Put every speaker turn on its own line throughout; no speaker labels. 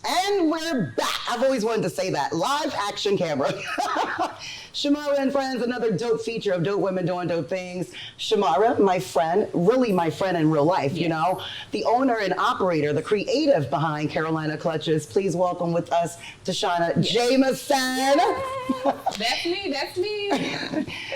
And we're back. I've always wanted to say that. Live action camera. Shamara and Friends, another dope feature of dope women doing dope things. Shamara, my friend, really my friend in real life, you know, the owner and operator, the creative behind Carolina Clutches. Please welcome with us Tashana Jamison.
That's me, that's me.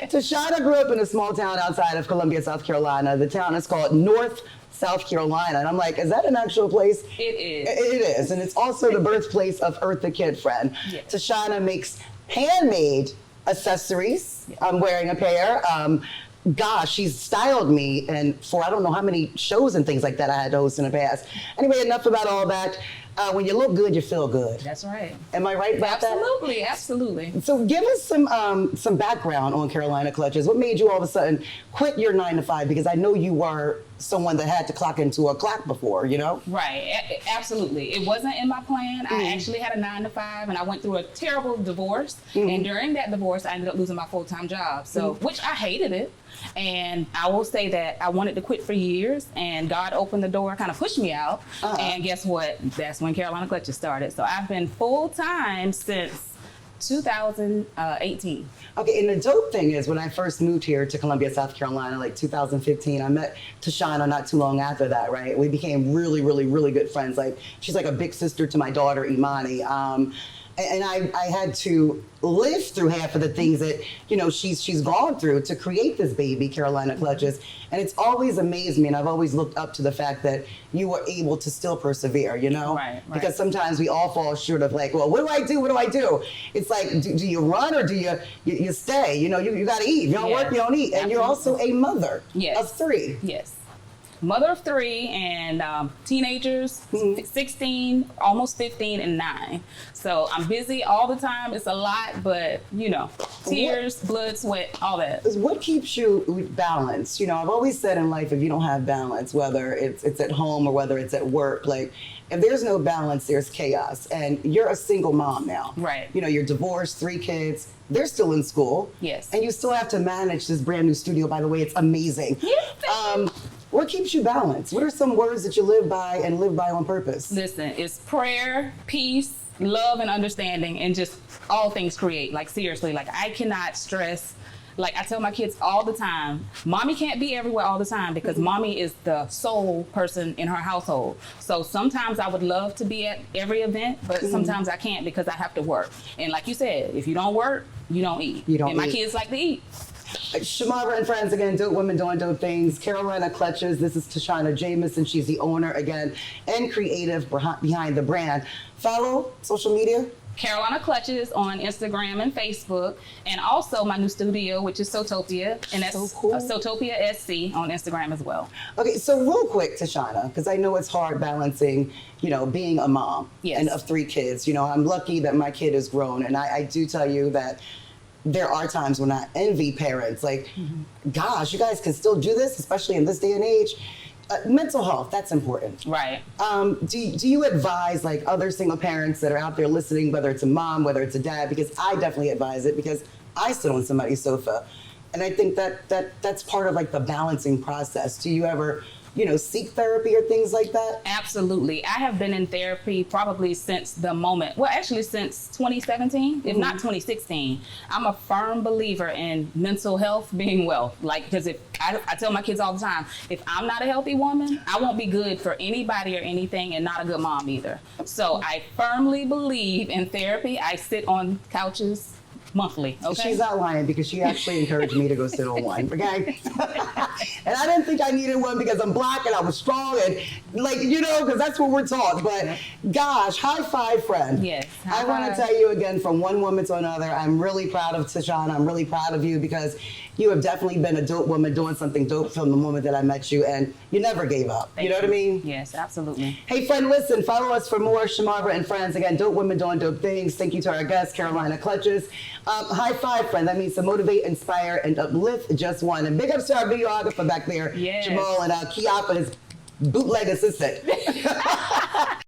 Tashana grew up in a small town outside of Columbia, South Carolina. The town is called North South Carolina. And I'm like, is that an actual place?
It is.
It is. And it's also the birthplace of Earth the Kid Friend.
Yes.
Tashana makes handmade accessories. I'm wearing a pair. Gosh, she's styled me and for I don't know how many shows and things like that I had to host in the past. Anyway, enough about all that. When you look good, you feel good.
That's right.
Am I right about
Absolutely, absolutely.
So give us some background on Carolina Clutches. What made you all of a sudden quit your 9-to-5? Because I know you were someone that had to clock into a clock before, you know?
Right, absolutely. It wasn't in my plan. I actually had a 9-to-5 and I went through a terrible divorce. And during that divorce, I ended up losing my full-time job. So, which I hated it. And I will say that I wanted to quit for years and God opened the door, kind of pushed me out. And guess what? That's when Carolina Clutches started. So I've been full-time since 2018.
Okay, and the dope thing is when I first moved here to Columbia, South Carolina, like 2015, I met Tashana not too long after that, right? We became really, really, really good friends. Like, she's like a big sister to my daughter, Imani. And I had to live through half of the things that, you know, she's gone through to create this baby, Carolina Clutches. And it's always amazed me, and I've always looked up to the fact that you were able to still persevere, you know?
Right.
Because sometimes we all fall short of like, well, what do I do? What do I do? It's like, do you run or do you stay? You know, you got to eat. If you don't work, you don't eat. And you're also a mother of 3.
Yes. Mother of 3 and teenagers, 16, almost 15, and 9. So I'm busy all the time. It's a lot, but you know, tears, blood, sweat, all that.
What keeps you balanced? You know, I've always said in life, if you don't have balance, whether it's at home or whether it's at work, like if there's no balance, there's chaos. And you're a single mom now.
Right.
You know, you're divorced, 3 kids. They're still in school.
Yes.
And you still have to manage this brand new studio. By the way, it's amazing.
Yes.
What keeps you balanced? What are some words that you live by and live by on purpose?
Listen, it's prayer, peace, love, and understanding, and just all things create. Like seriously, like I cannot stress. Like I tell my kids all the time, mommy can't be everywhere all the time because mommy is the sole person in her household. So sometimes I would love to be at every event, but sometimes I can't because I have to work. And like you said, if you don't work, you don't eat. And my kids like to eat.
Shamara and Friends, again, dope women doing dope things. Carolina Clutches, this is Tashana Jamison. She's the owner, again, and creative behind the brand. Follow social media?
Carolina Clutches on Instagram and Facebook, and also my new studio, which is Sotopia, and that's
so cool.
Sotopia SC on Instagram as well.
Okay, so real quick, Tashana, because I know it's hard balancing, you know, being a mom and of 3 kids. You know, I'm lucky that my kid is grown, and I do tell you that there are times when I envy parents. Like, gosh, you guys can still do this, especially in this day and age. Mental health, that's important.
Right.
Do you advise like other single parents that are out there listening, whether it's a mom, whether it's a dad, because I definitely advise it because I sit on somebody's sofa. And I think that's part of like the balancing process. Do you ever, you know, seek therapy or things like that?
Absolutely. I have been in therapy probably since the moment, well, actually since 2017, if not 2016. I'm a firm believer in mental health being wealth. Like, because if I tell my kids all the time, if I'm not a healthy woman, I won't be good for anybody or anything and not a good mom either. So I firmly believe in therapy. I sit on couches monthly. Okay.
She's not lying because she actually encouraged me to go sit on one. Okay. And I didn't think I needed one because I'm black and I was strong and like, you know, because that's what we're taught. But gosh, high five, friend.
Yes.
I want to tell you again, from one woman to another, I'm really proud of Tashana. I'm really proud of you because you have definitely been a dope woman doing something dope from the moment that I met you, and you never gave up. You know what I mean?
Yes, absolutely.
Hey, friend, listen, follow us for more Shamara and Friends. Again, dope women doing dope things. Thank you to our guest, Carolina Clutches. High five, friend. That means to motivate, inspire, and uplift just one. And big ups to our videographer back there, Jamal, and Kiapa, his bootleg assistant.